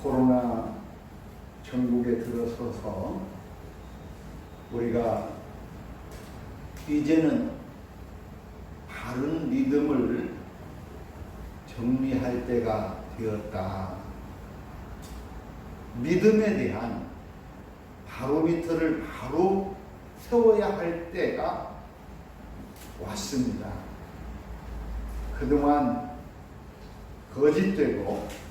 코로나 전국에 들어서서 우리가 이제는 바른 믿음을 정리할 때가 되었다. 믿음에 대한 바로미터를 바로 세워야 할 때가 왔습니다. 그동안 거짓되고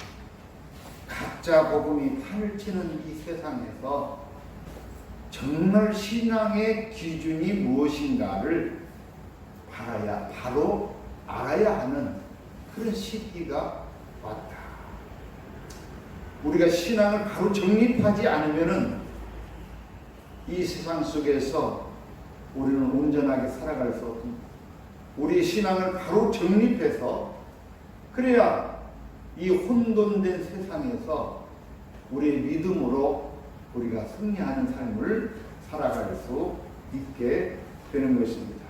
가짜 복음이 판을 치는 이 세상에서 정말 신앙의 기준이 무엇인가를 바로 알아야 하는 그런 시기가 왔다. 우리가 신앙을 바로 정립하지 않으면은 이 세상 속에서 우리는 온전하게 살아갈 수 없습니다. 우리 신앙을 바로 정립해서 그래야 이 혼돈된 세상에서 우리의 믿음으로 우리가 승리하는 삶을 살아갈 수 있게 되는 것입니다.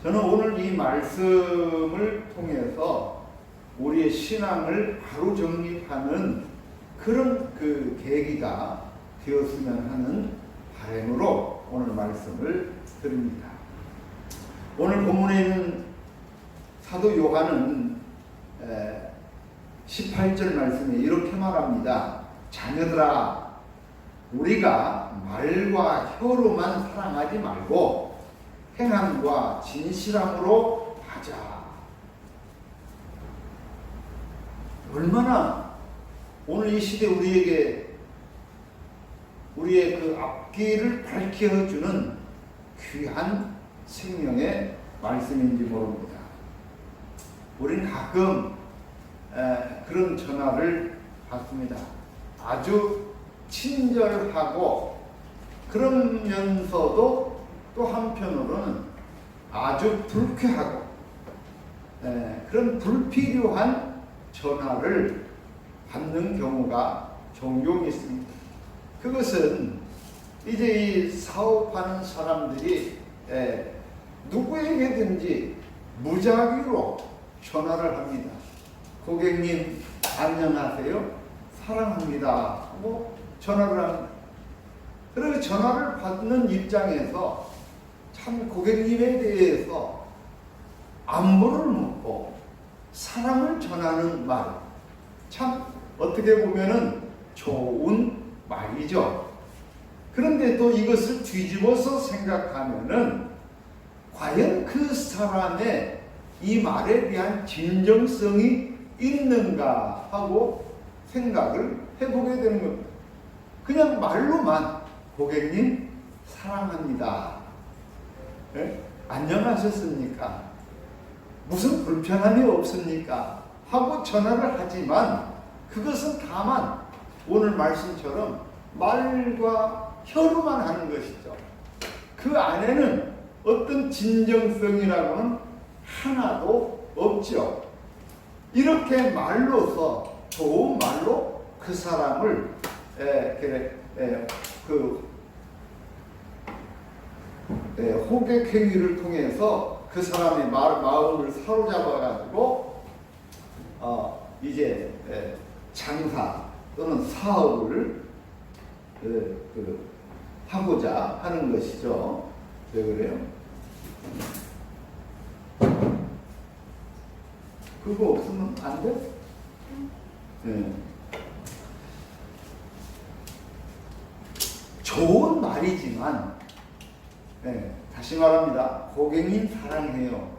저는 오늘 이 말씀을 통해서 우리의 신앙을 바로 정립하는 그런 계기가 되었으면 하는 바람으로 오늘 말씀을 드립니다. 오늘 본문에 있는 사도 요한은 18절 말씀에 이렇게 말합니다. 자녀들아, 우리가 말과 혀로만 사랑하지 말고 행함과 진실함으로 하자. 얼마나 오늘 이 시대 우리의 그 앞길을 밝혀주는 귀한 생명의 말씀인지 모릅니다. 우리는 가끔 그런 전화를 받습니다. 아주 친절하고 그러면서도 또 한편으로는 아주 불쾌하고 그런 불필요한 전화를 받는 경우가 종종 있습니다. 그것은 이제 이 사업하는 사람들이 누구에게든지 무작위로 전화를 합니다. 고객님 안녕하세요, 사랑합니다 하고 전화를 합니다. 그리고 전화를 받는 입장에서 참 고객님에 대해서 안부를 묻고 사랑을 전하는 말, 참 어떻게 보면은 좋은 말이죠. 그런데 또 이것을 뒤집어서 생각하면은 과연 그 사람의 이 말에 대한 진정성이 있는가 하고 생각을 해보게 되는 겁니다. 그냥 말로만 고객님 사랑합니다, 안녕하셨습니까, 무슨 불편함이 없습니까 하고 전화를 하지만 그것은 다만 오늘 말씀처럼 말과 혀로만 하는 것이죠. 그 안에는 어떤 진정성이라고는 하나도 없죠. 이렇게 말로서 좋은 말로 그 사람을 호객 행위를 통해서 그 사람의 마음을 사로잡아 가지고 이제 장사 또는 사업을 하고자 하는 것이죠. 왜 그래요? 그거 없으면 안 돼? 네. 좋은 말이지만, 다시 말합니다. 고객님 사랑해요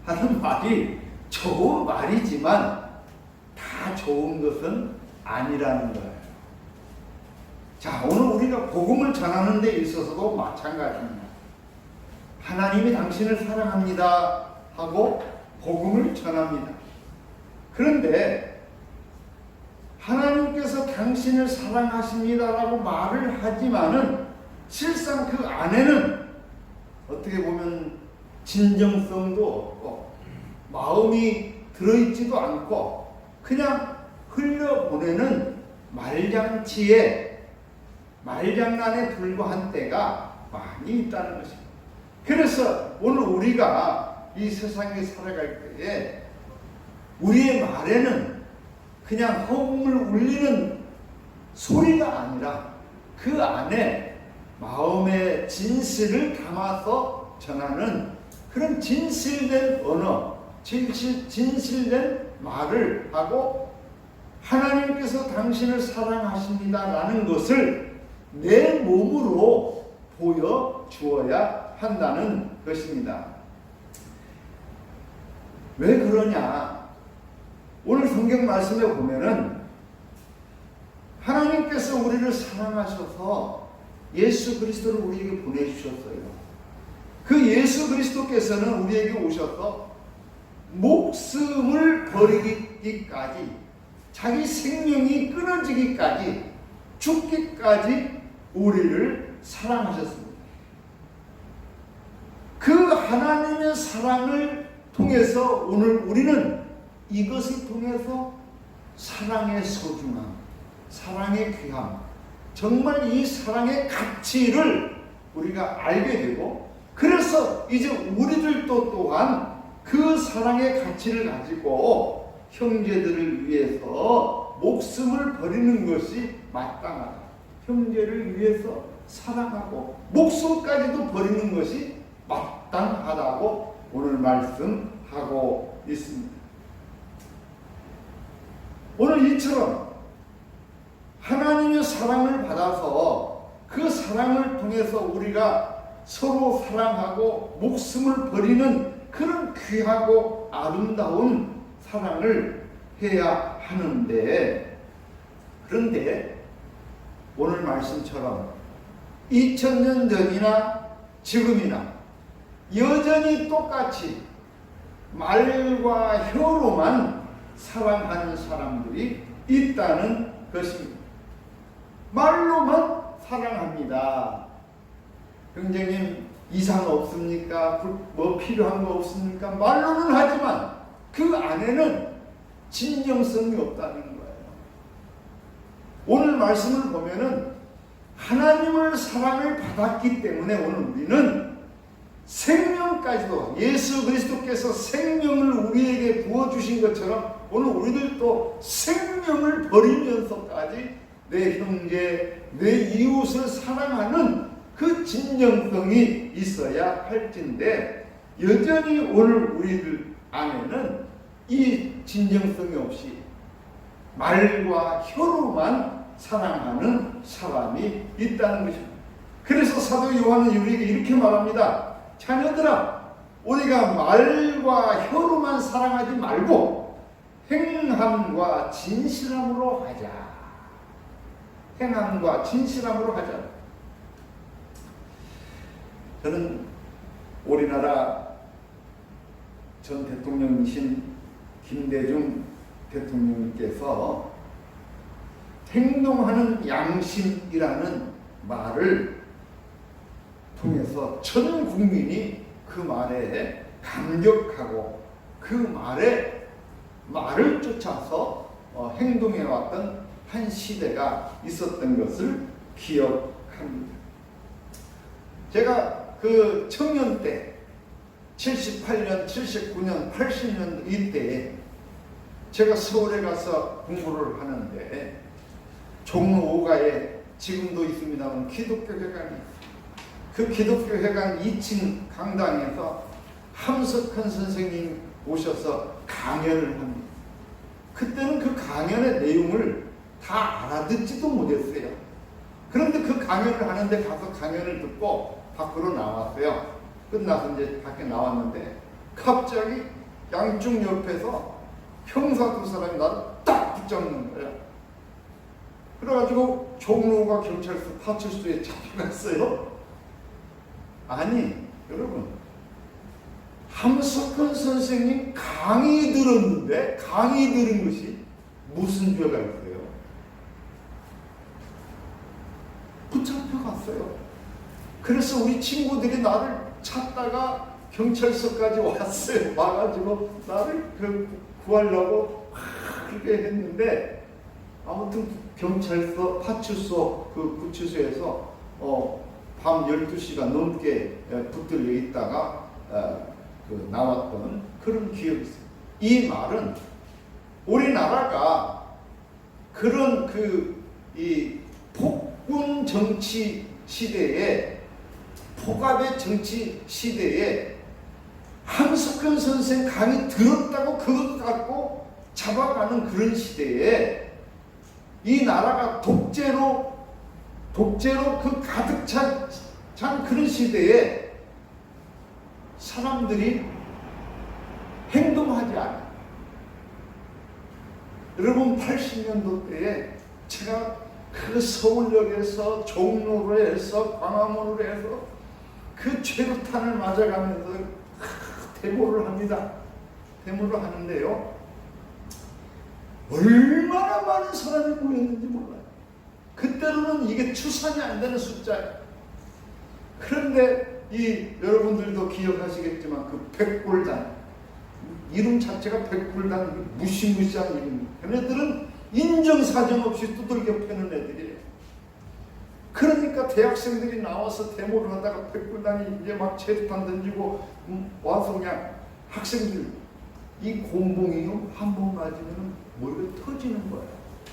하는 말이 좋은 말이지만 다 좋은 것은 아니라는 거예요. 자, 오늘 우리가 복음을 전하는 데 있어서도 마찬가지입니다. 하나님이 당신을 사랑합니다 하고 복음을 전합니다. 그런데 하나님께서 당신을 사랑하십니다라고 말을 하지만은 실상 그 안에는 어떻게 보면 진정성도 없고 마음이 들어있지도 않고 그냥 흘려보내는 말장난에 불과한 때가 많이 있다는 것입니다. 그래서 오늘 우리가 이 세상에 살아갈 때에 우리의 말에는 그냥 허공을 울리는 소리가 아니라 그 안에 마음의 진실을 담아서 전하는 그런 진실된 언어, 진실된 말을 하고 하나님께서 당신을 사랑하십니다라는 것을 내 몸으로 보여주어야 한다는 것입니다. 왜 그러냐? 오늘 성경 말씀에 보면은 하나님께서 우리를 사랑하셔서 예수 그리스도를 우리에게 보내주셨어요. 그 예수 그리스도께서는 우리에게 오셔서 목숨을 버리기까지, 자기 생명이 끊어지기까지, 죽기까지 우리를 사랑하셨습니다. 그 하나님의 사랑을 통해서 오늘 우리는 이것을 통해서 사랑의 소중함, 사랑의 귀함, 정말 이 사랑의 가치를 우리가 알게 되고, 그래서 이제 우리들도 또한 그 사랑의 가치를 가지고 형제들을 위해서 목숨을 버리는 것이 마땅하다. 형제를 위해서 사랑하고 목숨까지도 버리는 것이 마땅하다고 오늘 말씀하고 있습니다. 오늘 이처럼 하나님의 사랑을 받아서 그 사랑을 통해서 우리가 서로 사랑하고 목숨을 버리는 그런 귀하고 아름다운 사랑을 해야 하는데, 그런데 오늘 말씀처럼 2000년 전이나 지금이나 여전히 똑같이 말과 혀로만 사랑하는 사람들이 있다는 것입니다. 말로만 사랑합니다. 형제님 이상 없습니까? 뭐 필요한 거 없습니까? 말로는 하지만 그 안에는 진정성이 없다는 거예요. 오늘 말씀을 보면은 하나님을 사랑을 받았기 때문에 오늘 우리는 생명까지도, 예수 그리스도께서 생명을 우리에게 부어주신 것처럼 오늘 우리들도 생명을 버리면서까지 내 형제, 내 이웃을 사랑하는 그 진정성이 있어야 할진데, 여전히 오늘 우리들 안에는 이 진정성이 없이 말과 혀로만 사랑하는 사람이 있다는 것입니다. 그래서 사도 요한은 우리에게 이렇게 말합니다. 자녀들아, 우리가 말과 혀로만 사랑하지 말고 행함과 진실함으로 하자. 행함과 진실함으로 하자. 저는 우리나라 전 대통령이신 김대중 대통령님께서 행동하는 양심이라는 말을 통해서 전 국민이 그 말에 감격하고 그 말을 쫓아서 행동해왔던 한 시대가 있었던 것을 기억합니다. 제가 그 청년 때 78년, 79년, 80년 이때에 제가 서울에 가서 공부를 하는데 종로 5가에 지금도 있습니다만 기독교 회관이 있어요. 그 기독교 회관 2층 강당에서 함석헌 선생님 오셔서 강연을 합니다. 그때는 그 강연의 내용을 다 알아듣지도 못했어요. 그런데 그 강연을 하는데 가서 강연을 듣고 밖으로 나왔어요. 끝나서 이제 밖에 나왔는데 갑자기 양쪽 옆에서 형사 두 사람이 나를 딱 붙잡는 거야. 그래가지고 종로가 경찰서 파출소에 잡혀갔어요. 아니 여러분, 함석헌 선생님 강의 들었는데 강의 들은 것이 무슨 죄가 있어요? 붙잡혀갔어요. 그래서 우리 친구들이 나를 찾다가 경찰서까지 왔어요. 와가지고 나를 구하려고 그렇게 했는데, 아무튼 경찰서 파출소 그 구치소에서 밤 12시가 넘게 붙들려 있다가 나왔던 그런 기억이 있어요. 이 말은 우리나라가 그런 이 폭군 정치 시대에, 폭압의 정치 시대에 한석근 선생 강의 들었다고 그것 갖고 잡아가는 그런 시대에, 이 나라가 독재로 그 가득 찬 그런 시대에 사람들이 행동하지 않아. 여러분, 80년도 때에 제가 그 서울역에서 종로로 해서 광화문으로 해서 그 최루탄을 맞아가면서 데모를 합니다. 데모를 하는데요, 얼마나 많은 사람이 모였는지 몰라요. 그때로는 이게 추산이 안 되는 숫자예요. 그런데 여러분들도 기억하시겠지만 그 백골단, 이름 자체가 백골단, 무시무시한 이름이에요. 걔네들은 인정사정 없이 두들겨 패는 애들이에요. 그러니까 대학생들이 나와서 데모를 하다가 백골단이 이제 막 체류탄 던지고 와서 그냥 학생들, 이 곤봉이요 한 번 맞으면 머리가 터지는 거예요.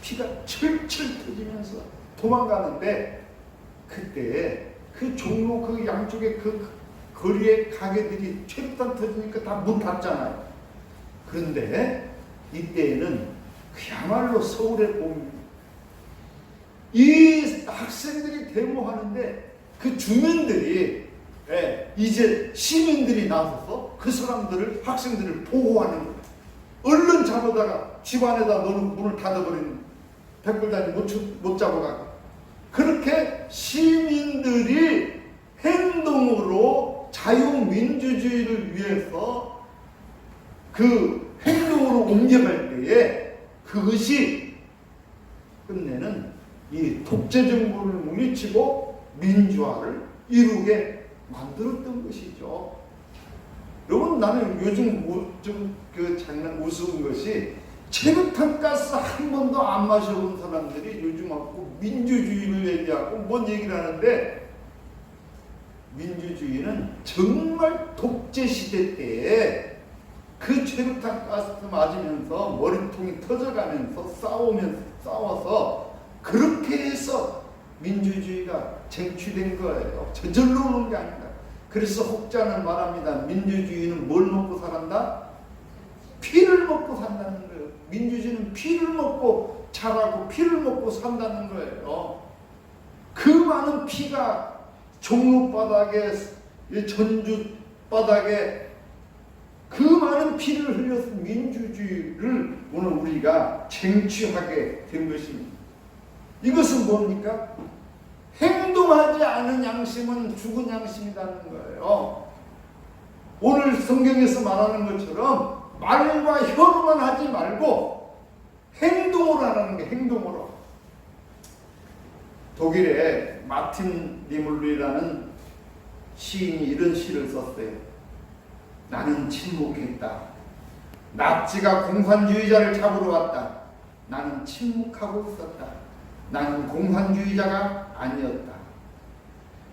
피가 철철 터지면서 도망가는데, 그때 그 종로 그 양쪽에 그 거리에 가게들이 체류탄 터지니까 다 문 닫잖아요. 그런데 이때에는 그야말로 서울의 봄, 이 학생들이 데모하는데 그 주민들이, 이제 시민들이 나서서 그 사람들을, 학생들을 보호하는 거예요. 얼른 잡아다가 집안에다 넣는, 문을 닫아버리는, 백골단이 못 잡아가고. 그렇게 시민들이 행동으로 자유민주주의를 위해서 그 행동으로 옮겨갈 때에 그것이 끝내는 이 독재 정부를 물리치고 민주화를 이루게 만들었던 것이죠. 여러분, 나는 요즘 좀 장난 우스운 것이, 체류탄 가스 한 번도 안 마셔본 사람들이 요즘 하고 민주주의를 얘기하고 뭔 얘기를 하는데, 민주주의는 정말 독재 시대 때에 그 체류탄 가스 맞으면서 머리통이 터져가면서 싸워서 그렇게 해서 민주주의가 쟁취된 거예요. 저절로 오는 게 아니다. 그래서 혹자는 말합니다. 민주주의는 뭘 먹고 살았다? 피를 먹고 산다는 거예요. 민주주의는 피를 먹고 자라고 피를 먹고 산다는 거예요. 그 많은 피가 종로 바닥에, 전주 바닥에 그 많은 피를 흘려서 민주주의를 오늘 우리가 쟁취하게 된 것입니다. 이것은 뭡니까? 행동하지 않은 양심은 죽은 양심이라는 거예요. 오늘 성경에서 말하는 것처럼 말과 혀로만 하지 말고 행동으로 하라는 게, 행동으로. 독일의 마틴 니물리라는 시인이 이런 시를 썼어요. 나는 침묵했다. 나치가 공산주의자를 잡으러 왔다. 나는 침묵하고 있었다. 나는 공산주의자가 아니었다.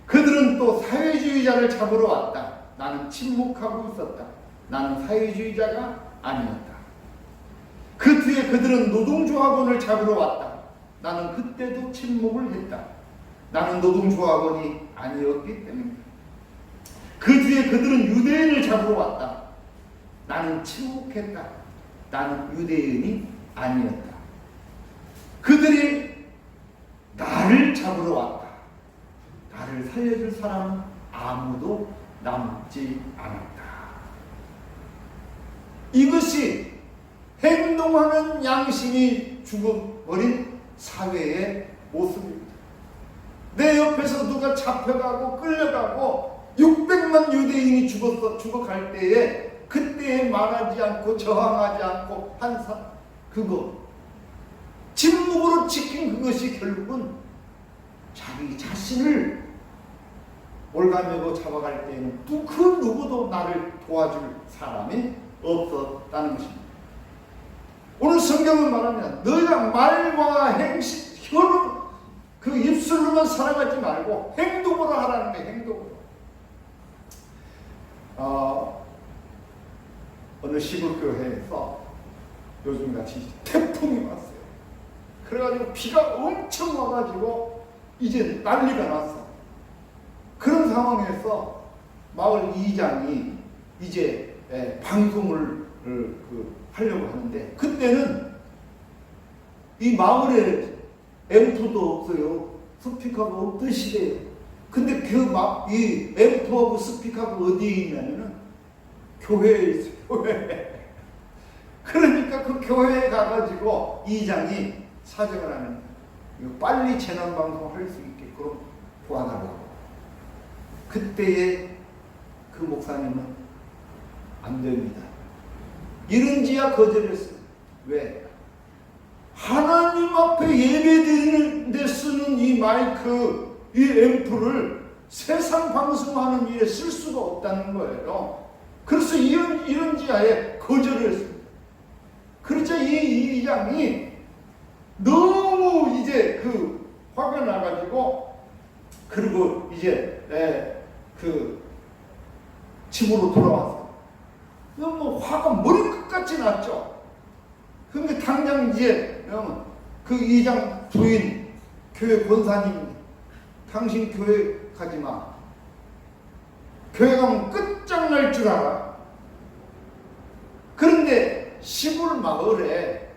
그들은 또 사회주의자를 잡으러 왔다. 나는 침묵하고 있었다. 나는 사회주의자가 아니었다. 그 뒤에 그들은 노동조합원을 잡으러 왔다. 나는 그때도 침묵을 했다. 나는 노동조합원이 아니었기 때문이다. 그 뒤에 그들은 유대인을 잡으러 왔다. 나는 침묵했다. 나는 유대인이 아니었다. 그들이 나를 잡으러 왔다. 나를 살려줄 사람은 아무도 남지 않았다. 이것이 행동하는 양심이 죽어버린 사회의 모습입니다. 내 옆에서 누가 잡혀가고 끌려가고 600만 유대인이 죽어갈 때에, 그때에 말하지 않고 저항하지 않고 그거 침묵으로 지킨 그것이 결국은 자기 자신을 올가매고 잡아갈 때에는 또 그 누구도 나를 도와줄 사람이 없었다는 것입니다. 오늘 성경은 말합니다. 너희가 말과 행실, 혀로, 그 입술로만 살아가지 말고 행동으로 하라는 거예요. 행동으로. 어느 시골교회에서 요즘같이 태풍이 왔어요. 그래가지고 비가 엄청 와가지고 이제 난리가 났어. 그런 상황에서 마을 이장이 이제 방송을 하려고 하는데, 그때는 이 마을에 앰프도 없어요. 스피커가 없던 시대예요. 근데 이 앰프하고 스피커가 어디에 있냐면은 교회에 있어요. 교회. 그러니까 그 교회에 가가지고 이장이 사정을 하는 거예요. 빨리 재난방송 할 수 있게끔 도와달라고. 그때의 그 목사님은 안 됩니다. 이런지야 거절했어요. 왜? 하나님 앞에 예배드리는데 쓰는 이 마이크, 이 앰프를 세상 방송하는 일에 쓸 수가 없다는 거예요. 그래서 이런지하에 거절을 했습니다. 그러자 이 이장이 너무 이제 화가 나가지고, 그리고 이제 집으로 돌아왔어요. 너무 화가 머리끝까지 났죠. 그러니까 당장 이제 그 이장 부인, 교회 권사님, 당신 교회 가지 마. 교회 가면 끝장날 줄 알아. 그런데 시골 마을에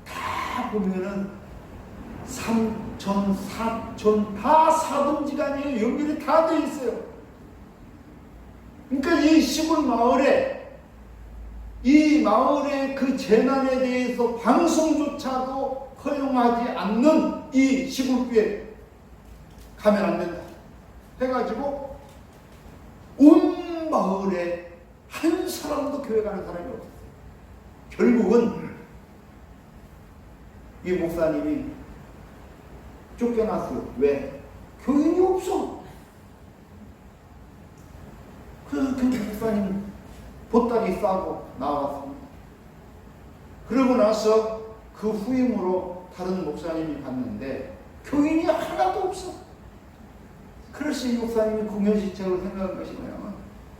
다 보면은 삼촌, 사촌 다 사돈지간이에요. 연결이 다 돼 있어요. 그러니까 이 시골 마을에, 이 마을의 그 재난에 대해서 방송조차도 허용하지 않는 이 시골교회 가면 안 된다 해가지고 온 마을에 한 사람도 교회 가는 사람이 없었어요. 결국은 이 목사님이 쫓겨났어요. 왜? 교인이 없어. 그 목사님 보따리 싸고 나왔습니다. 그러고 나서 그 후임으로 다른 목사님이 갔는데 교인이 하나도 없어. 그래서 이 목사님이 공연시책으로 생각한 것이 뭐냐면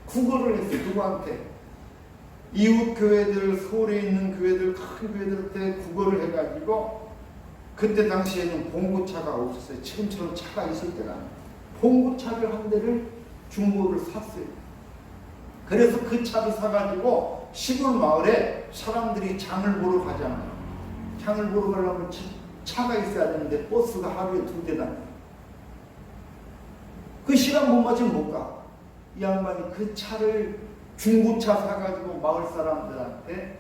국어를 했어요. 누구한테? 이웃 교회들, 서울에 있는 교회들, 큰 교회들한테 국어를 해가지고, 그때 당시에는 봉고차가 없었어요. 지금처럼 차가 있을 때가 아니에요. 봉고차를 한 대를 중고를 샀어요. 그래서 그 차를 사가지고 시골 마을에 사람들이 장을 보러 가잖아요. 장을 보러 가려면 차가 있어야 되는데 버스가 하루에 2대 다녀요. 그 시간 못 맞으면 못 가. 이 양반이 그 차를 중고차 사가지고 마을 사람들한테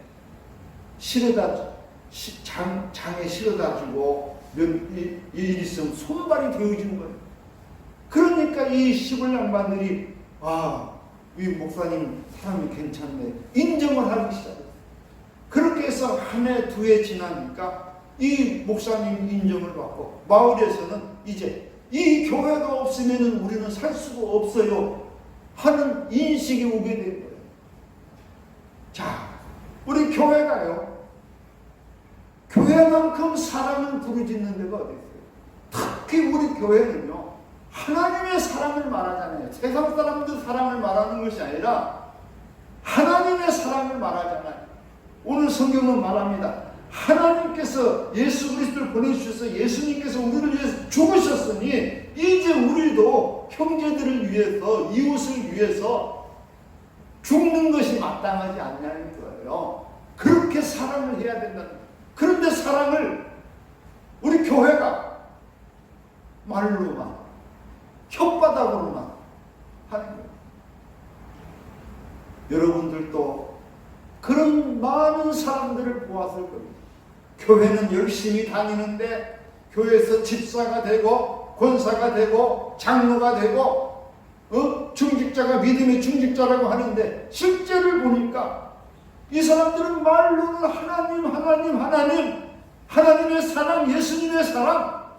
장에 실어다 주고 일 있으면 손발이 되어지는 거예요. 그러니까 이 시골 양반들이 이 목사님 사람이 괜찮네 인정을 하기 시작했어요. 그렇게 해서 한 해, 2해 지나니까 이 목사님 인정을 받고 마을에서는 이제 이 교회가 없으면 우리는 살 수가 없어요 하는 인식이 오게 된 거예요. 자, 우리 교회가요, 교회만큼 사랑을 부르짖는 데가 어디 있어요? 특히 우리 교회는요, 하나님의 사랑을 말하잖아요. 세상 사람들 사랑을 말하는 것이 아니라 하나님의 사랑을 말하잖아요. 오늘 성경은 말합니다. 하나님께서 예수 그리스도를 보내주셔서 예수님께서 우리를 위해서 죽으셨으니 이제 우리도 형제들을 위해서, 이웃을 위해서 죽는 것이 마땅하지 않냐는 거예요. 그렇게 사랑을 해야 된다는 거예요. 그런데 사랑을 우리 교회가 말로만, 혓바닥으로만 하는 거예요. 여러분들도 그런 많은 사람들을 보았을 겁니다. 교회는 열심히 다니는데 교회에서 집사가 되고 권사가 되고 장로가 되고 중직자가 믿음의 중직자라고 하는데 실제를 보니까 이 사람들은 말로는 하나님의 사랑, 예수님의 사랑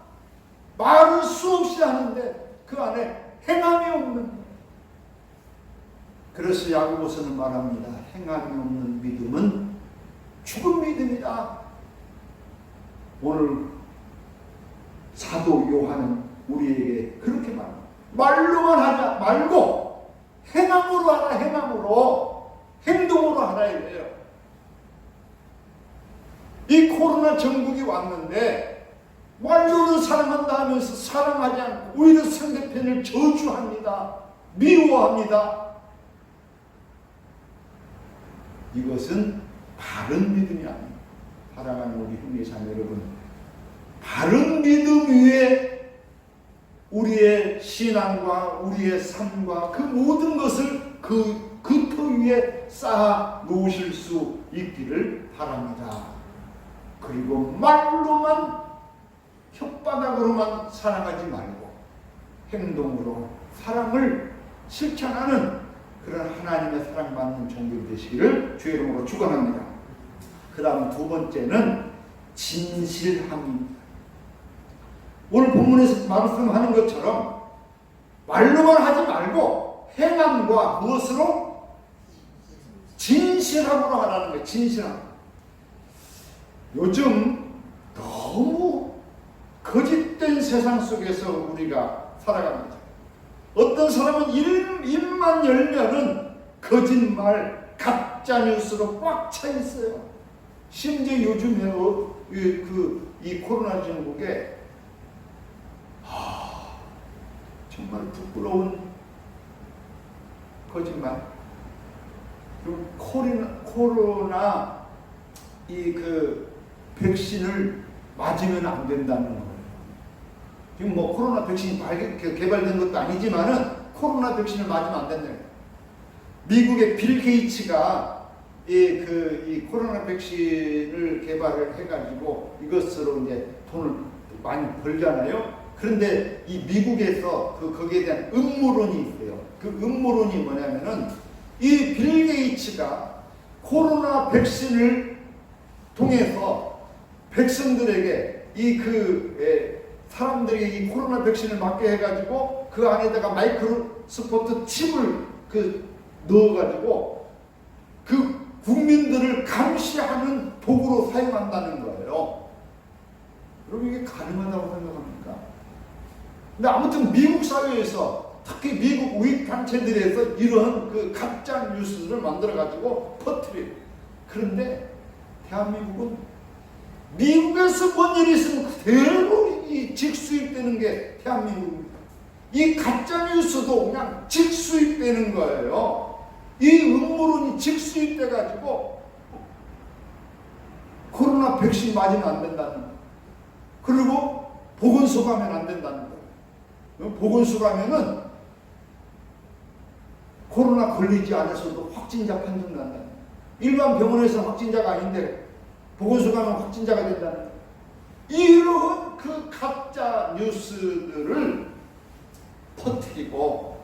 말은 수없이 하는데 그 안에 행함이 없는 거예요. 그래서 야고보서는 말합니다. 행함이 없는 믿음은 죽은 믿음이다. 오늘 사도 요한은 우리에게 그렇게 말합니다. 말로만 하지 말고 행함으로 하라. 행함으로, 행동으로 하라 이래요. 이 코로나 정국이 왔는데 말로는 사랑한다 하면서 사랑하지 않고 오히려 상대편을 저주합니다. 미워합니다. 이것은 바른 믿음이 아닙니다. 사랑하는 우리 형제 자매 여러분, 바른 믿음 위에 우리의 신앙과 우리의 삶과 그 모든 것을 그 터 위에 쌓아 놓으실 수 있기를 바랍니다. 그리고 말로만 혓바닥으로만 사랑하지 말고 행동으로 사랑을 실천하는 그런 하나님의 사랑받는 종들이 되시기를 주의 이름으로 축원합니다. 그 다음 두 번째는 진실함입니다. 오늘 본문에서 말씀하는 것처럼 말로만 하지 말고 행함과 무엇으로? 진실함으로 하라는 거예요. 진실함. 요즘 너무 거짓된 세상 속에서 우리가 살아갑니다. 어떤 사람은 입만 열면은 거짓말, 가짜 뉴스로 꽉 차 있어요. 심지어 요즘에 이 코로나 전국에 정말 부끄러운 거짓말. 그리고 코로나 백신을 맞으면 안 된다는 거예요. 지금 뭐 코로나 백신이 개발된 것도 아니지만은 코로나 백신을 맞으면 안 된다는 거예요. 미국의 빌 게이츠가 이 코로나 백신을 개발을 해가지고 이것으로 이제 돈을 많이 벌잖아요. 그런데 이 미국에서 거기에 대한 음모론이 있어요. 그 음모론이 뭐냐면은 이 빌 게이츠가 코로나 백신을 통해서 백성들에게 사람들에게 이 코로나 백신을 맞게 해가지고 그 안에다가 마이크로스코프 칩을 넣어가지고 그 국민들을 감시하는 도구로 사용한다는 거예요. 여러분 이게 가능하다고 생각합니까? 근데 아무튼 미국 사회에서 특히 미국 우익 단체들에서 이런 가짜 뉴스를 만들어가지고 퍼뜨려요. 그런데 대한민국은 미국에서 뭔 일이 있으면 그대로 직수입되는 게 대한민국입니다. 이 가짜 뉴스도 그냥 직수입되는 거예요. 이 음모론이 직수입돼가지고 코로나 백신 맞으면 안 된다는 거예요. 그리고 보건소 가면 안 된다는 거예요. 보건소 가면은 코로나 걸리지 않아서도 확진자 판정난다는 거예요. 일반 병원에서 확진자가 아닌데 보건소 가면 확진자가 된다는 거예요. 이런 그 가짜 뉴스들을 퍼뜨리고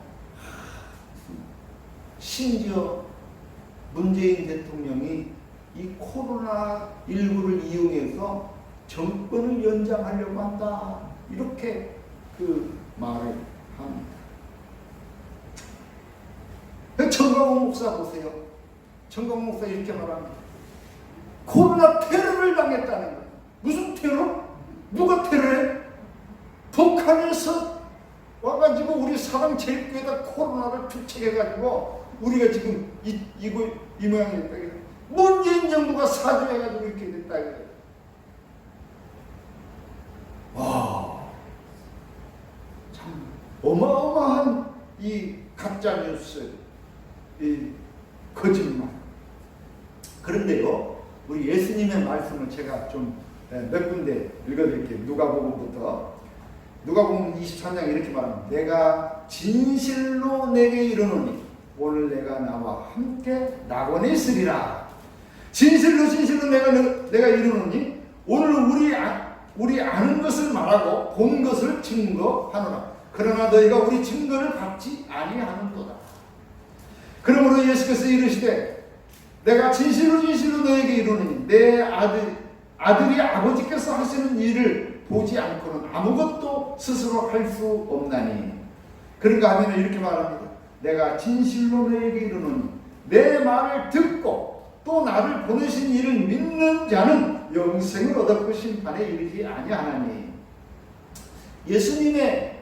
심지어 문재인 대통령이 이 코로나19를 이용해서 정권을 연장하려고 한다. 이렇게 말을 합니다. 정광훈 목사 보세요. 정광훈 목사 이렇게 말합니다. 코로나 테러를 당했다는 거예요. 무슨 테러? 누가 테러해? 북한에서 와가지고 우리 사랑제일교회에다 코로나를 투척해가지고 우리가 지금 이 모양이 됐다. 문재인 정부가 사주해가지고 이렇게 됐다. 와, 참 어마어마한 이 가짜 뉴스, 이 거짓말. 그런데요, 우리 예수님의 말씀을 제가 좀 몇 군데 읽어드릴게요. 누가복음부터. 누가복음 23장 이렇게 말합니다. 내가 진실로 내게 이르노니 오늘 내가 나와 함께 낙원에 있으리라. 진실로 내가 이르노니 오늘 우리 아는 것을 말하고 본 것을 증거하노라. 그러나 너희가 우리 증거를 받지 아니하는도다. 그러므로 예수께서 이르시되 내가 진실로 너에게 이르노니 내 아들이 아버지께서 하시는 일을 보지 않고는 아무것도 스스로 할 수 없나니. 그런가 하면 이렇게 말합니다. 내가 진실로 너에게 이르노니 내 말을 듣고 또 나를 보내신 이를 믿는 자는 영생을 얻었고 심판에 이르지 아니하나니. 예수님의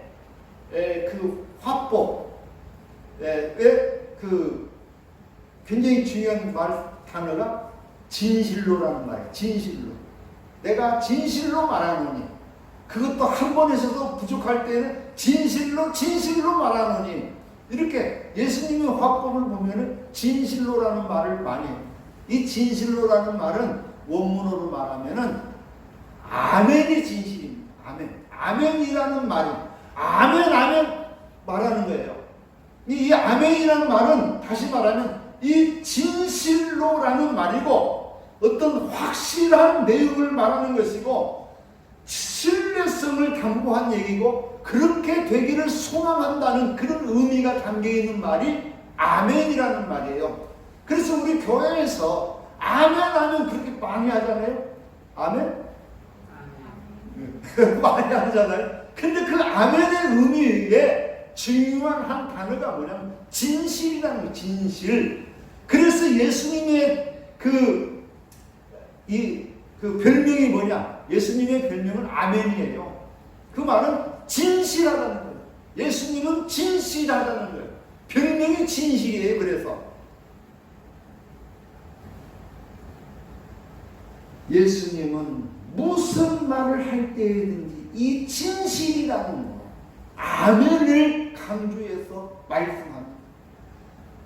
화법에 굉장히 중요한 단어가 진실로라는 말이에요. 진실로. 내가 진실로 말하노니 그것도 한 번에서도 부족할 때는 진실로 진실로 말하노니, 이렇게 예수님의 화법을 보면은 진실로라는 말을 많이 해요. 이 진실로라는 말은 원문으로 말하면은 아멘이 진실입니다. 아멘. 아멘이라는 말이 아멘 말하는 거예요. 이 아멘이라는 말은 다시 말하면 이 진실로라는 말이고 어떤 확실한 내용을 말하는 것이고 신뢰성을 담보한 얘기고 그렇게 되기를 소망한다는 그런 의미가 담겨있는 말이 아멘이라는 말이에요. 그래서 우리 교회에서 아멘 그렇게 많이 하잖아요. 아멘? 많이 하잖아요. 근데 그 아멘의 의미에 중요한 한 단어가 뭐냐면 진실이라는 거예요. 진실. 그래서 예수님의 그 별명이 뭐냐? 예수님의 별명은 아멘이에요. 그 말은 진실하다는 거예요. 예수님은 진실하다는 거예요. 별명이 진실이에요. 그래서 예수님은 무슨 말을 할 때든지 이 진실이라는 거, 아멘을 강조해서 말씀합니다.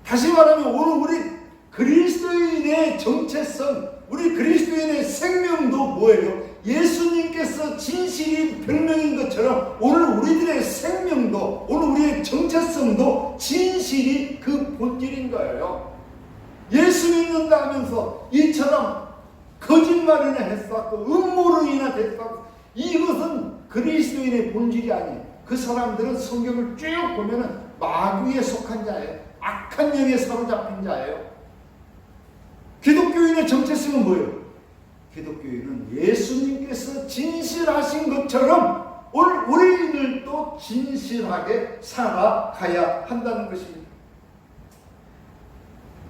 다시 말하면 오늘 우리 그리스도인의 정체성, 우리 그리스도인의 생명도 뭐예요? 예수님께서 진실이 별명인 것처럼 오늘 우리들의 생명도, 오늘 우리의 정체성도 진실이 그 본질인 거예요. 예수 믿는다 하면서 이처럼 거짓말이나 했었고 음모로 인하 됐었고, 이것은 그리스도인의 본질이 아니에요. 그 사람들은 성경을 쭉 보면은 마귀에 속한 자예요. 악한 영에 사로잡힌 자예요. 기독교인의 정체성은 뭐예요? 기독교인은 예수님께서 진실하신 것처럼 오늘 우리들도 진실하게 살아가야 한다는 것입니다.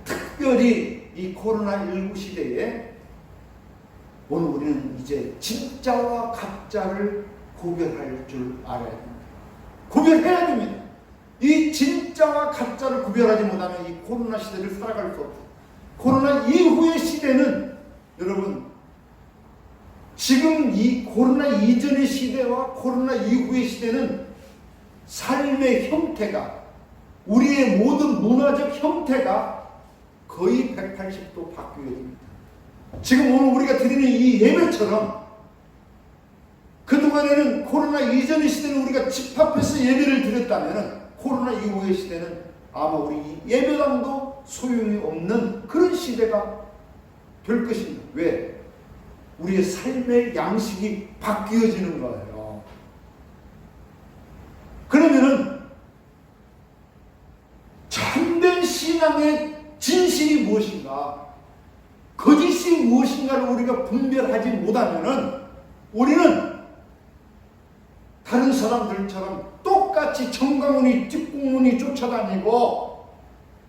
특별히 이 코로나19 시대에 오늘 우리는 이제 진짜와 가짜를 구별할 줄 알아야 됩니다. 구별해야 됩니다. 이 진짜와 가짜를 구별하지 못하면 이 코로나 시대를 살아갈 수 없어요. 코로나 이후의 시대는 여러분, 지금 이 코로나 이전의 시대와 코로나 이후의 시대는 삶의 형태가, 우리의 모든 문화적 형태가 거의 180도 바뀌어야 됩니다. 지금 오늘 우리가 드리는 이 예배처럼 그동안에는 코로나 이전의 시대는 우리가 집합해서 예배를 드렸다면 코로나 이후의 시대는 아마 우리 예배당도 소용이 없는 그런 시대가 될 것입니다. 왜? 우리의 삶의 양식이 바뀌어지는 거예요. 그러면은 참된 신앙의 진실이 무엇인가, 거짓이 무엇인가를 우리가 분별하지 못하면은 우리는 다른 사람들처럼 똑같이 정강훈이 뒷공문이 쫓아다니고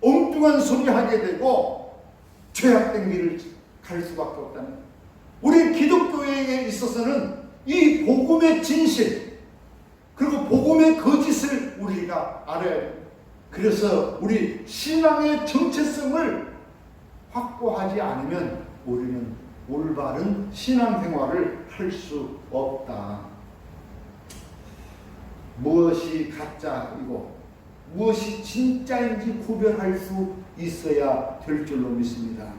엉뚱한 소리 하게 되고 죄악된 길을 갈 수밖에 없다는 거예요. 우리 기독교에 있어서는 이 복음의 진실 그리고 복음의 거짓을 우리가 알아야 돼요. 그래서 우리 신앙의 정체성을 확보하지 않으면 우리는 올바른 신앙생활을 할 수 없다. 무엇이 가짜이고 무엇이 진짜인지 구별할 수 있어야 될 줄로 믿습니다.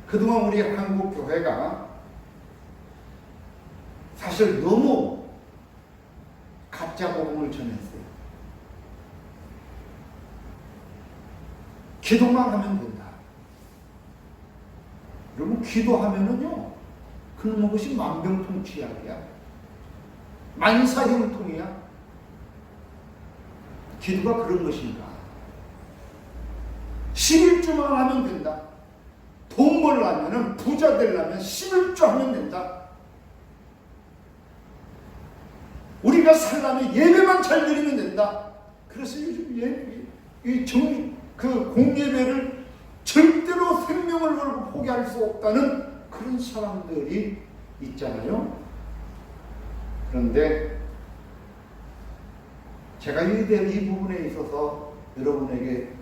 그동안 우리 한국 교회가 사실 너무 가짜 복음을 전했어요. 기도만 하면 된다. 여러분, 기도하면은요, 그것이 만병통치약이야. 만사형통이야. 기도가 그런 것인가? 11조만 하면 된다. 돈 벌려면, 부자 되려면 11조 하면 된다. 우리가 살려면 예배만 잘 드리면 된다. 그래서 요즘 공예배를 절대로 생명을 걸고 포기할 수 없다는 그런 사람들이 있잖아요. 그런데 제가 이 부분에 있어서 여러분에게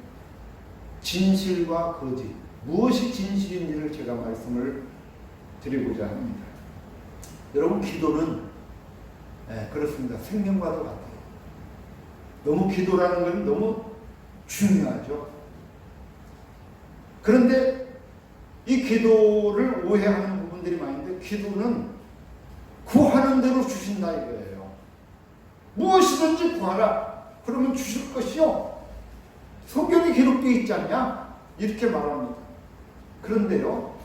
진실과 거짓, 무엇이 진실인지를 제가 말씀을 드리고자 합니다. 여러분, 기도는 그렇습니다. 생명과도 같아요. 너무 기도라는 건 너무 중요하죠. 그런데 이 기도를 오해하는 부분들이 많은데, 기도는 구하는 대로 주신다 이거예요. 무엇이든지 구하라. 그러면 주실 것이요. 성경에 기록되어 있지 않냐? 이렇게 말합니다. 그런데요,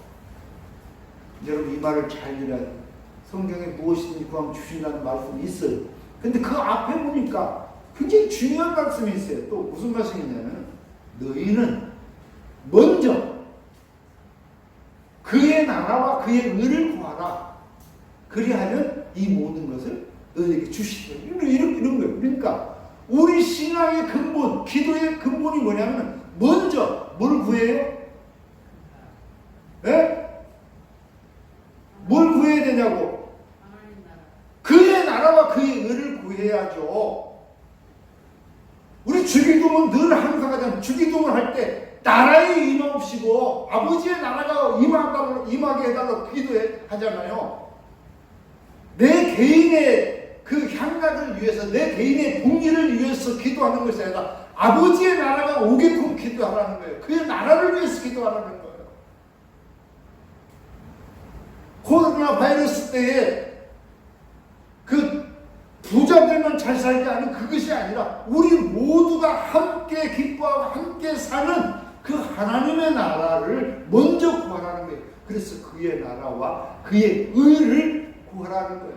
여러분 이 말을 잘 들어야 돼요. 성경에 무엇이든지 구하면 주신다는 말씀이 있어요. 근데 그 앞에 보니까 굉장히 중요한 말씀이 있어요. 또 무슨 말씀이냐면, 너희는 먼저 그의 나라와 그의 의를 구하라. 그리하면 이 모든 것을 너희에게 주시리라. 이런 거예요. 그러니까 우리 신앙의 근본, 기도의 근본이 뭐냐면, 먼저 뭘 구해요? 네? 뭘 구해야 되냐고? 그의 나라와 그의 의를 구해야죠. 우리 주기도문 늘 항상 하잖아요. 주기도문 할 때 나라에 임하옵시고 아버지의 나라가 임하게 해달라고 기도하잖아요. 내 개인의 그 향락을 위해서, 내 개인의 복리를 위해서 기도하는 것이 아니라 아버지의 나라가 오게끔 기도하라는 거예요. 그의 나라를 위해서 기도하라는 거예요. 코로나 바이러스 때에 그 부자들만 잘 살게 하는 그것이 아니라 우리 모두가 함께 기뻐하고 함께 사는 그 하나님의 나라를 먼저 구하라는 거예요. 그래서 그의 나라와 그의 의를 구하라는 거예요.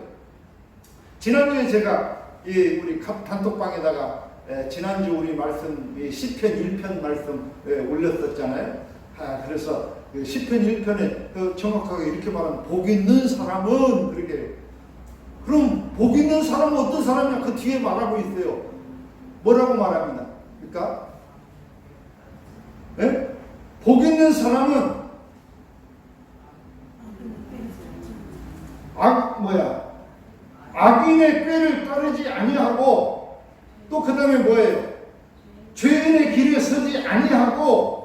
지난주에 제가 우리 단톡방에다가 지난주 우리 말씀 시편 1편 말씀 올렸었잖아요. 그래서 시편 1편에 정확하게 이렇게 말하면, 복 있는 사람은, 그렇게. 그럼 복 있는 사람은 어떤 사람이냐? 그 뒤에 말하고 있어요. 뭐라고 말합니다. 그러니까 복 있는 사람은 악인의 꾀를 따르지 아니하고, 또 그 다음에 뭐예요? 죄인의 길에 서지 아니하고,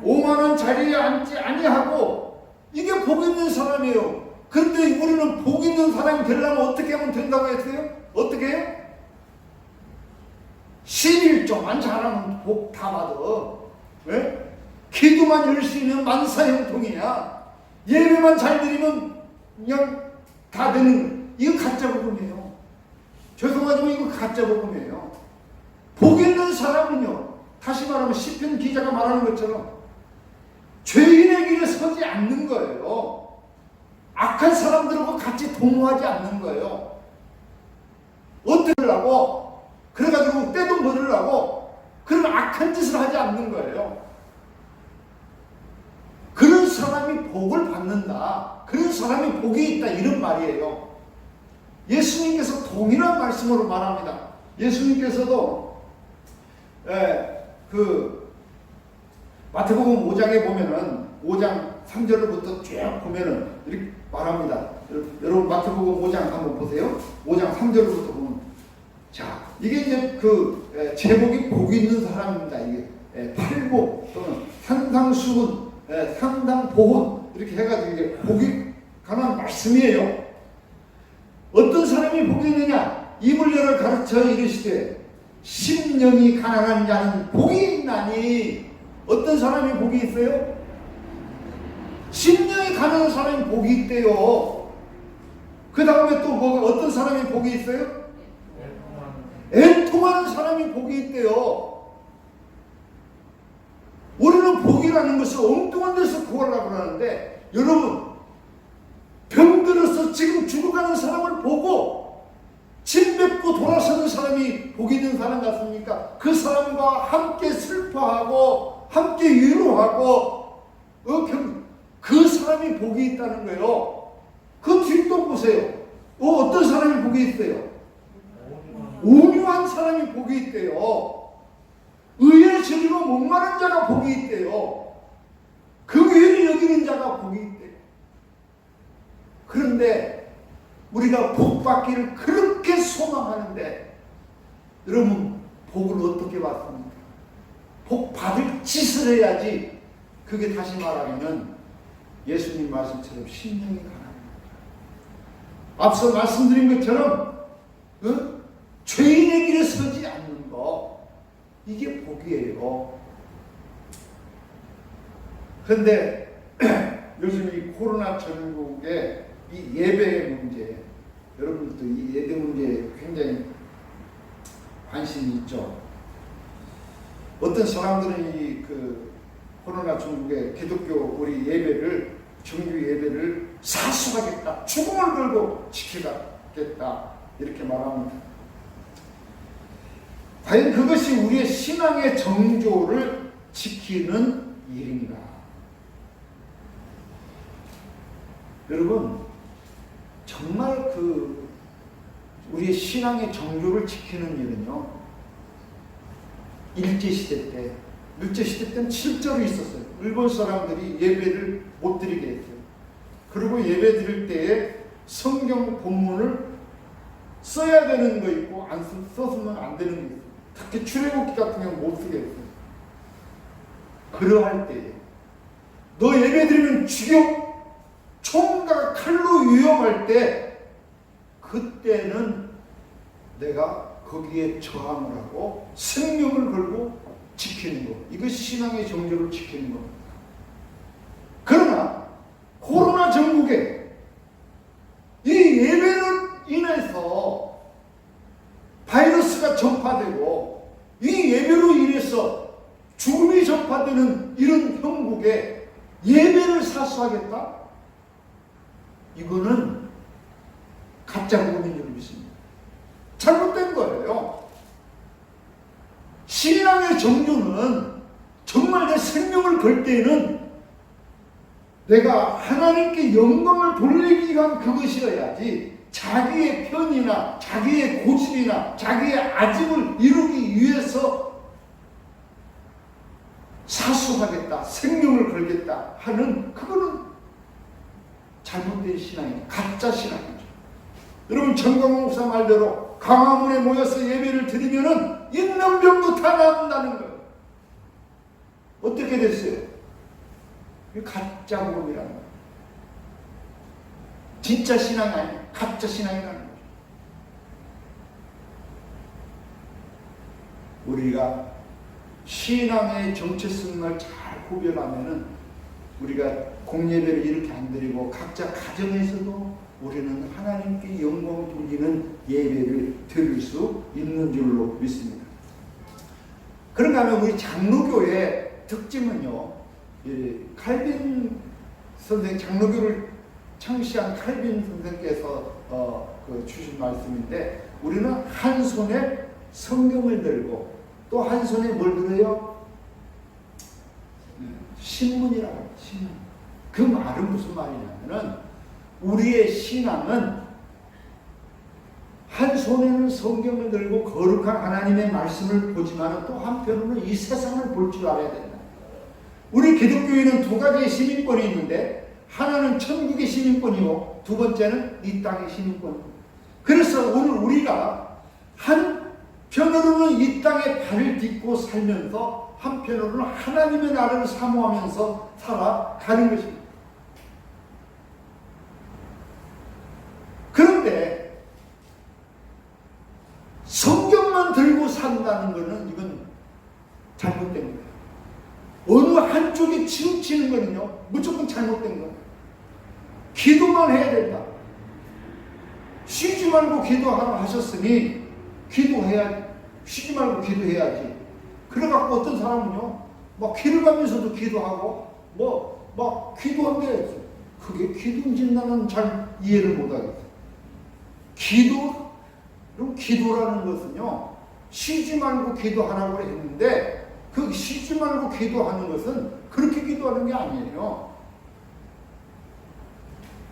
오만한 자리에 앉지 아니하고. 이게 복 있는 사람이에요. 그런데 우리는 복 있는 사람이 되려면 어떻게 하면 된다고 했어요? 어떻게 해요? 11조만 잘하면 복 다 받아. 왜? 기도만 열심히 하면 만사형통이야. 예배만 잘 드리면 그냥 다 되는. 이거 가짜 복음이에요. 죄송하지만 이거 가짜 복음이에요. 복 있는 사람은요, 다시 말하면 시편 기자가 말하는 것처럼 죄인의 길에 서지 않는 거예요. 악한 사람들하고 같이 동무하지 않는 거예요. 어떻게 하려고? 그래가지고 떼돈 벌으려고 그런 악한 짓을 하지 않는 거예요. 그런 사람이 복을 받는다. 그런 사람이 복이 있다. 이런 말이에요. 예수님께서 동일한 말씀으로 말합니다. 예수님께서도 마태복음 5장에 보면은 5장 3절부터 쭉 보면은 이렇게 말합니다. 여러분 마태복음 5장 한번 보세요. 5장 3절부터 보면, 자, 이게 이제 제목이 복 있는 사람입니다. 이게 팔복 또는 산상수훈, 상당보훈 이렇게 해가지고 이게 복이 관한 말씀이에요. 어떤 사람이 복이 있느냐? 입을 열어 가르쳐 이르시되 심령이 가난한 자는 복이 있나니. 어떤 사람이 복이 있어요? 심령이 가난한 사람이 복이 있대요. 그 다음에 또 어떤 사람이 복이 있어요? 애통하는 사람이 복이 있대요. 우리는 복이라는 것을 엉뚱한 데서 구하려고 하는데, 여러분 병들어서 지금 죽어가는 사람을 보고 침 뱉고 돌아서는 사람이 복이 있는 사람 같습니까? 그 사람과 함께 슬퍼하고 함께 위로하고 그 사람이 복이 있다는 거예요. 그 뒷도 보세요. 어떤 사람이 복이 있어요? 온유한 사람이 복이 있대요. 의에 저리고 목마른 자가 복이 있대요. 그 위를 여기는 자가 복이 있대요. 그런데 우리가 복 받기를 그렇게 소망하는데, 여러분 복을 어떻게 받습니까? 복 받을 짓을 해야지. 그게 다시 말하면 예수님 말씀처럼 심령이 가난합니다. 앞서 말씀드린 것처럼 죄인의 길에 서지 않는 거, 이게 복이에요. 그런데 요즘 이 코로나 전국의 이 예배 문제, 여러분들도 이 예배 문제에 굉장히 관심이 있죠. 어떤 사람들은 이 코로나 전국의 기독교 우리 예배를, 정규 예배를 사수하겠다, 죽음을 걸고 지키겠다, 이렇게 말합니다. 과연 그것이 우리의 신앙의 정조를 지키는 일인가? 여러분, 정말 우리의 신앙의 정조를 지키는 일은요, 일제시대 때는 실제로 있었어요. 일본 사람들이 예배를 못 드리게 했어요. 그리고 예배 드릴 때에 성경 본문을 써야 되는 거 있고 안 썼으면 안 되는 게 있어요. 특히 출애굽기 같은 경우는 못 쓰게 했어요. 그러할 때에 너 예배 드리면 죽여! 총과 칼로 위협할 때, 그때는 내가 거기에 저항을 하고 생명을 걸고 지키는 것, 이것이 신앙의 정조를 지키는 겁니다. 그러나 코로나 전국에 이 예배로 인해서 바이러스가 전파되고 이 예배로 인해서 죽음이 전파되는 이런 형국에 예배를 사수하겠다? 이거는 가짜 복음인 줄 믿습니다. 잘못된 거예요. 신앙의 정조는 정말 내 생명을 걸 때에는 내가 하나님께 영광을 돌리기 위한 그것이어야지, 자기의 편이나 자기의 고집이나 자기의 아집을 이루기 위해서 사수하겠다, 생명을 걸겠다 하는, 그거는 잘못된 신앙이에요. 가짜 신앙이죠. 여러분, 정광훈 목사 말대로 광화문에 모여서 예배를 드리면은 있는 병도 다 나온다는 거예요. 어떻게 됐어요? 가짜 복음이라는 거예요. 진짜 신앙이 아니에요. 가짜 신앙이라는 거죠. 우리가 신앙의 정체성을 잘 구별하면은, 우리가 공예배를 이렇게 안 드리고 각자 가정에서도 우리는 하나님께 영광 돌리는 예배를 드릴 수 있는 줄로 믿습니다. 그런가 하면 우리 장로교의 특징은요, 칼빈 선생, 장로교를 창시한 칼빈 선생께서 주신 말씀인데, 우리는 한 손에 성경을 들고 또 한 손에 뭘 들어요? 신문이라고 해요. 신문. 그 말은 무슨 말이냐면은, 우리의 신앙은 한 손에는 성경을 들고 거룩한 하나님의 말씀을 보지만 또 한편으로는 이 세상을 볼 줄 알아야 된다. 우리 기독교인은 두 가지의 시민권이 있는데, 하나는 천국의 시민권이고 두 번째는 이 땅의 시민권입니다. 그래서 오늘 우리가 한편으로는 이 땅에 발을 딛고 살면서 한편으로는 하나님의 나라를 사모하면서 살아가는 것입니다. 그런데 성경만 들고 산다는 것은 이건 잘못된 거예요. 어느 한쪽에 치우치는 거는요, 무조건 잘못된 거예요. 기도만 해야 된다. 쉬지 말고 기도하라 하셨으니 기도해야지. 쉬지 말고 기도해야지. 그래갖고 어떤 사람은요, 막 길을 가면서도 기도하고 막 기도한대. 그게 기도인지 나는 잘 이해를 못하겠어요. 기도라는 것은요, 쉬지 말고 기도하라고 했는데, 그 쉬지 말고 기도하는 것은 그렇게 기도하는 게 아니에요.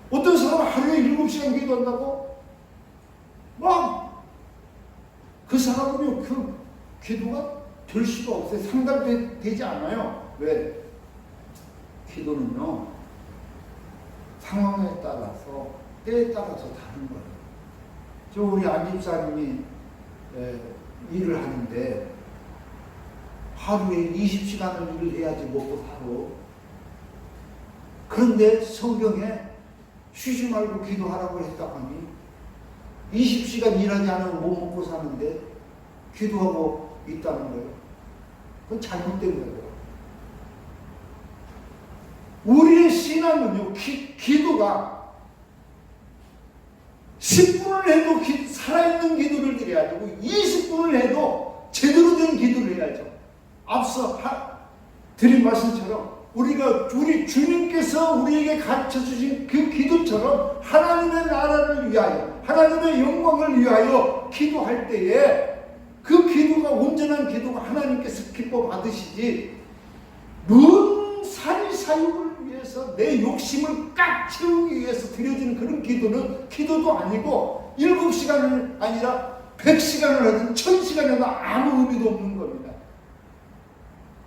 어떤 사람은 하루에 7시간 기도한다고? 그 사람은요, 그 기도가 될 수가 없어요. 상달되지 않아요. 왜? 기도는요, 상황에 따라서, 때에 따라서 다른 거예요. 우리 안집사님이 일을 하는데 하루에 20시간을 일을 해야지 먹고 살아. 그런데 성경에 쉬지 말고 기도하라고 했다고 하니 20시간 일하지 않으면 못 먹고 사는데 기도하고 있다는 거예요. 그건 잘못된 거예요. 우리의 신앙은요, 기도가 10분을 해도 살아있는 기도를 드려야 되고 20분을 해도 제대로 된 기도를 해야죠. 앞서 드린 말씀처럼 우리 주님께서 우리에게 가르쳐주신 그 기도처럼 하나님의 나라를 위하여 하나님의 영광을 위하여 기도할 때에 그 기도가 온전한 기도가 하나님께서 기뻐 받으시지 뭔 사리사욕을 위해서 내 욕심을 꽉 채우기 위해서 드려지는 그런 기도는 기도도 아니고 7시간을 아니라 100시간을 하든 1000시간을 해도 아무 의미도 없는 겁니다.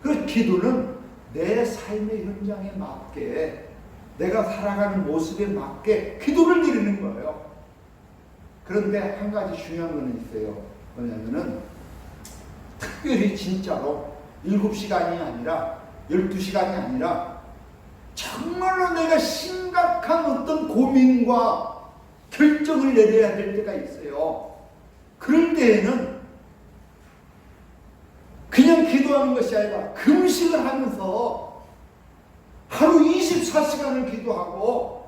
그 기도는 내 삶의 현장에 맞게 내가 살아가는 모습에 맞게 기도를 드리는 거예요. 그런데 한 가지 중요한 거는 있어요. 뭐냐면은 특별히 진짜로 7시간이 아니라 12시간이 아니라 정말로 내가 심각한 어떤 고민과 결정을 내려야 될 때가 있어요. 그럴 때에는 그냥 기도하는 것이 아니라 금식을 하면서 하루 24시간을 기도하고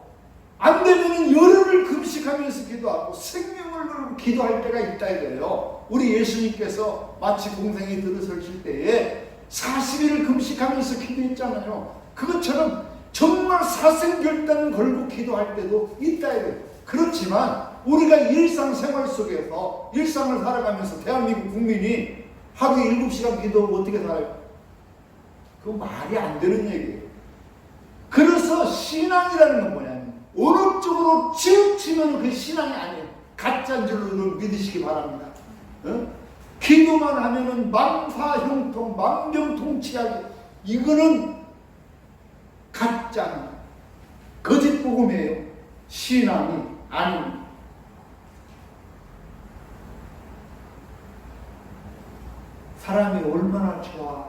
안 되면 열흘을 금식하면서 기도하고 생명을 걸고 기도할 때가 있다 이거예요. 우리 예수님께서 마치 공생에 들어서실 때에 40일을 금식하면서 기도했잖아요. 그것처럼 정말 사생결단을 걸고 기도할 때도 있다 이거예요. 그렇지만 우리가 일상생활 속에서 일상을 살아가면서 대한민국 국민이 하루에 7시간 기도하고 어떻게 살아요? 그거 말이 안 되는 얘기예요. 그래서 신앙이라는 건 뭐냐면 어느 쪽으로 치우치면 그 신앙이 아니에요. 가짜인 줄로 믿으시기 바랍니다. 기도만 하면은 망사형통, 망병통치하기, 이거는 가짜입니다. 거짓 복음이에요. 신앙이 아닙니다. 사람이 얼마나 좋아.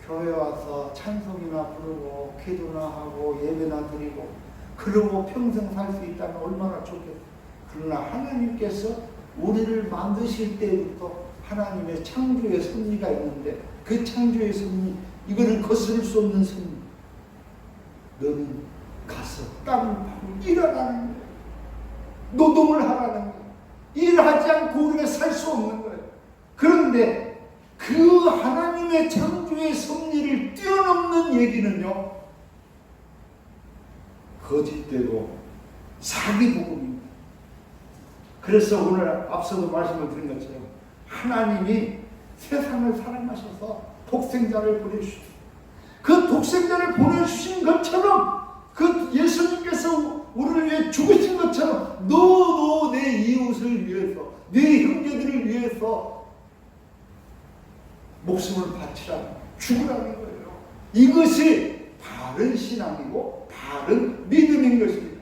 교회 와서 찬송이나 부르고 기도나 하고 예배나 드리고 그러고 평생 살 수 있다면 얼마나 좋겠어. 그러나 하나님께서 우리를 만드실 때부터 하나님의 창조의 섭리가 있는데 그 창조의 섭리, 이거는 거스를 수 없는 섭리. 너는 가서 땀을 파고 일하라는 거예요. 노동을 하라는 거예요. 일하지 않고 우리가 살 수 없는 거예요. 그런데 그 하나님의 창조의 섭리를 뛰어넘는 얘기는요, 거짓되고 사기복음입니다. 그래서 오늘 앞서도 말씀을 드린 것처럼 하나님이 세상을 사랑하셔서 독생자를 보내주셨어요. 그 독생자를 보내주신 것처럼 그 예수님께서 우리를 위해 죽으신 것처럼 너도 내 이웃을 위해서 내 형제들을 위해서 목숨을 바치라는, 죽으라는 거예요. 이것이 바른 신앙이고 바른 믿음인 것입니다.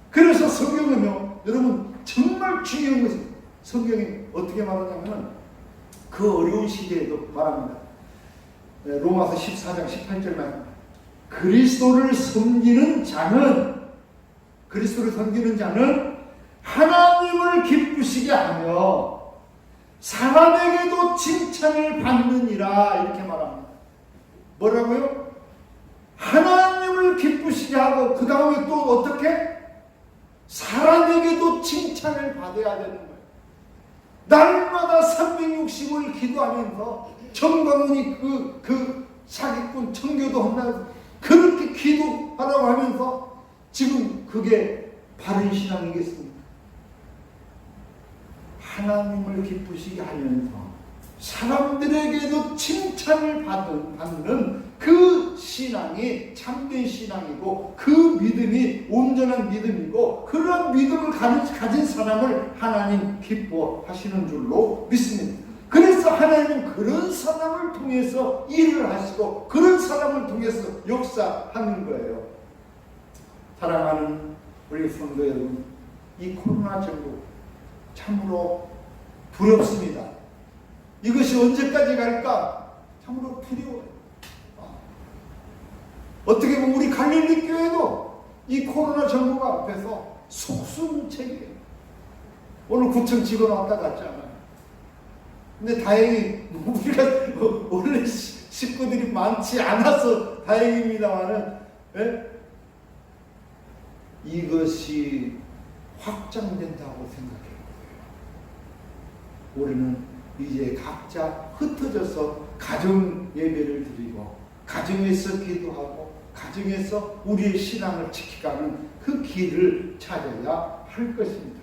그래서 성경은요, 여러분 정말 중요한 것입니다. 성경이 어떻게 말하냐면 그 어려운 시대에도 말합니다. 로마서 14장 18절 말씀, 그리스도를 섬기는 자는 하나님을 기쁘시게 하며 사람에게도 칭찬을 받느니라, 이렇게 말합니다. 뭐라고요? 하나님을 기쁘시게 하고 그 다음에 또 어떻게? 사람에게도 칭찬을 받아야 되는 거예요. 날마다 360을 기도하면서 정광훈이 그 사기꾼 청교도 한다고 그렇게 기도하라고 하면서 지금 그게 바른 신앙이겠습니까? 하나님을 기쁘시게 하면서 사람들에게도 칭찬을 받는 그 신앙이 참된 신앙이고 그 믿음이 온전한 믿음이고 그런 믿음을 가진 사람을 하나님 기뻐하시는 줄로 믿습니다. 그래서 하나님은 그런 사람을 통해서 일을 하시고 그런 사람을 통해서 역사하는 거예요. 사랑하는 우리 성도 여러분, 이 코로나 전국 참으로 두렵습니다. 이것이 언제까지 갈까? 참으로 두려워요. 어떻게 보면 우리 갈릴리 교회도 이 코로나 정부가 앞에서 속수무책이에요. 오늘 구청 직원 왔다 갔잖아요. 근데 다행히 우리가 원래 식구들이 많지 않아서 다행입니다만은, 예? 이것이 확장된다고 생각해요. 우리는 이제 각자 흩어져서 가정 예배를 드리고 가정에서 기도하고 가정에서 우리의 신앙을 지켜가는 그 길을 찾아야 할 것입니다.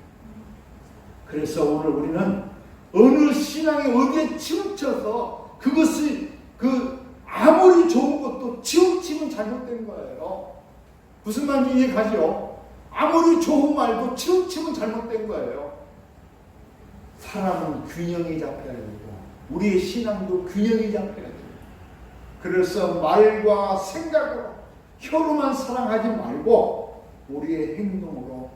그래서 오늘 우리는 어느 신앙에 어디에 치우쳐서 그것이 아무리 좋은 것도 치우치면 잘못된 거예요. 무슨 말인지 이해가죠? 아무리 좋은 말도 치우치면 잘못된 거예요. 사람은 균형이 잡혀야 되고 우리의 신앙도 균형이 잡혀야 돼요. 그래서 말과 생각으로 혀로만 사랑하지 말고 우리의 행동으로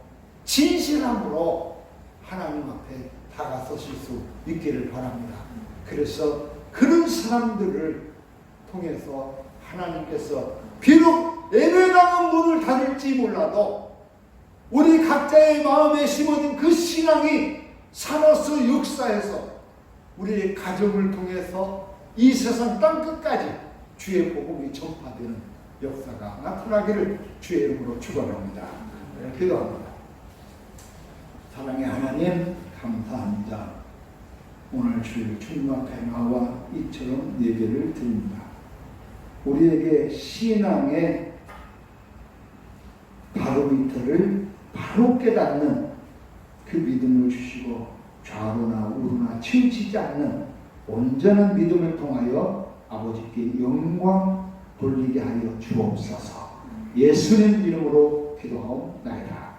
진실함으로 하나님 앞에 다가서실 수 있기를 바랍니다. 그래서 그런 사람들을 통해서 하나님께서 비록 예배당은 문을 닫을지 몰라도 우리 각자의 마음에 심어진 그 신앙이 살아서 역사해서 우리의 가정을 통해서 이 세상 땅끝까지 주의 복음이 전파되는 역사가 나타나기를 주의 이름으로 축원합니다. 기도합니다. 사랑의 하나님 감사합니다. 오늘 주일 주님 앞에 나와 이처럼 예배를 드립니다. 우리에게 신앙의 바로미터를 바로 깨닫는 그 믿음을 주시고 좌로나 우로나 치우치지 않는 온전한 믿음을 통하여 아버지께 영광 돌리게 하여 주옵소서. 예수님 이름으로 기도하옵나이다.